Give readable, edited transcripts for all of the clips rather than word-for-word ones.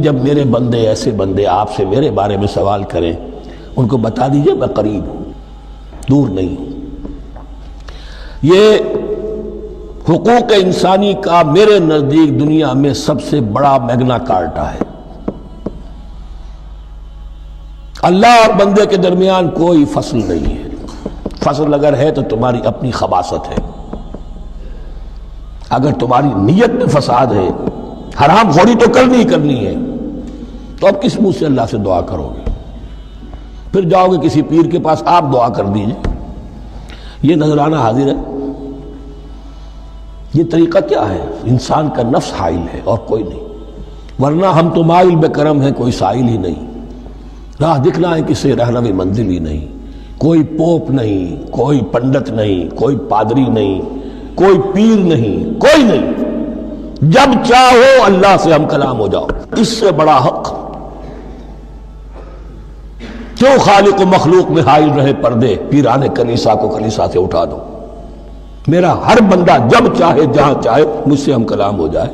جب میرے بندے ایسے بندے آپ سے میرے بارے میں سوال کریں ان کو بتا دیجئے میں قریب ہوں، دور نہیں ہوں۔ یہ حقوق انسانی کا میرے نزدیک دنیا میں سب سے بڑا میگنا کارٹا ہے۔ اللہ اور بندے کے درمیان کوئی فصل نہیں ہے، فصل اگر ہے تو تمہاری اپنی خباثت ہے، اگر تمہاری نیت میں فساد ہے، حرام خوری تو کرنی کرنی ہے، تو اب کس منہ سے اللہ سے دعا کرو گے؟ پھر جاؤ گے کسی پیر کے پاس، آپ دعا کر دیجئے، یہ نذرانہ حاضر ہے؟ یہ طریقہ کیا ہے؟ انسان کا نفس حائل ہے اور کوئی نہیں، ورنہ ہم تو مائل بے کرم ہیں، کوئی سائل ہی نہیں، راہ دکھنا ہے کسی رہنوی منزل ہی نہیں، کوئی پوپ نہیں، کوئی پنڈت نہیں، کوئی پادری نہیں، کوئی پیر نہیں، کوئی نہیں، جب چاہو اللہ سے ہم کلام ہو جاؤ۔ اس سے بڑا حق کیوں خالق و مخلوق میں حائل رہے پردے؟ پیران کلیسا کو کلیسا سے اٹھا دو، میرا ہر بندہ جب چاہے جہاں چاہے مجھ سے ہم کلام ہو جائے۔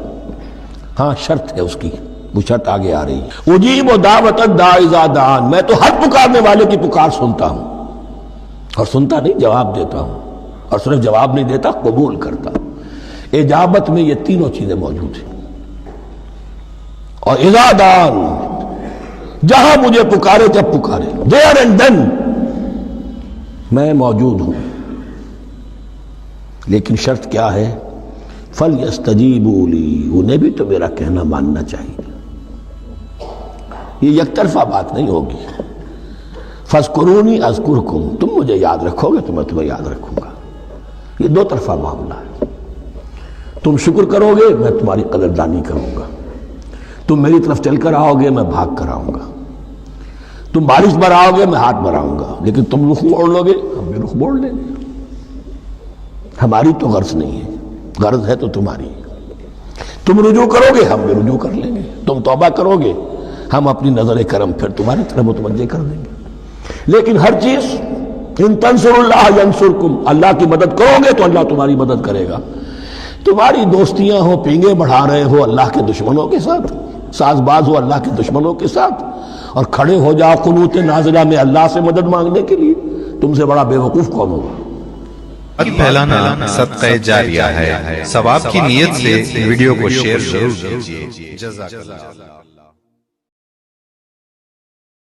ہاں شرط ہے اس کی، وہ شرط آگے آ رہی ہے، اجیب دعوت الداعی اذا دعان، میں تو ہر پکارنے والے کی پکار سنتا ہوں، اور سنتا نہیں جواب دیتا ہوں، اور صرف جواب نہیں دیتا قبول کرتا۔ اجابت میں یہ تینوں چیزیں موجود ہیں، اور اذا دعان، جہاں مجھے پکارے جب پکارے، there and then میں موجود ہوں، لیکن شرط کیا ہے؟ فَلْيَسْتَجِيبُوا لِي، انہیں بھی تو میرا کہنا ماننا چاہیے، یہ یک طرفہ بات نہیں ہوگی۔ فَاذْكُرُونِي أَذْكُرْكُمْ، تم مجھے یاد رکھو گے تو میں تمہیں یاد رکھوں گا، یہ دو طرفہ معاملہ ہے۔ تم شکر کرو گے میں تمہاری قدردانی کروں گا، تم میری طرف چل کر آؤ گے میں بھاگ کر آؤں گا، تم بارش براؤ گے میں ہاتھ براؤں گا، لیکن تم رخ موڑ لو گے ہم بھی رخ موڑ لیں گے۔ ہماری تو غرض نہیں ہے، غرض ہے تو تمہاری، تم رجوع کرو گے ہم بھی رجوع کر لیں گے، تم توبہ کرو گے ہم اپنی نظر کرم پھر تمہاری طرف متوجہ کر دیں گے۔ لیکن ہر چیز ان تنصروا اللہ ینصرکم، اللہ کی مدد کرو گے تو اللہ تمہاری مدد کرے گا۔ تمہاری دوستیاں ہو، پینگے بڑھا رہے ہو اللہ کے دشمنوں کے ساتھ، ساز باز ہو اللہ کے دشمنوں کے ساتھ، اور کھڑے ہو جاؤ قنوت نازلہ میں اللہ سے مدد مانگنے کے لیے، تم سے بڑا بے وقوف کون ہوگا؟ پھیلانا صدقہ جاریہ ہے، ثواب کی نیت سے ویڈیو کو شیئر ضرور کیجیے۔ جزاک اللہ۔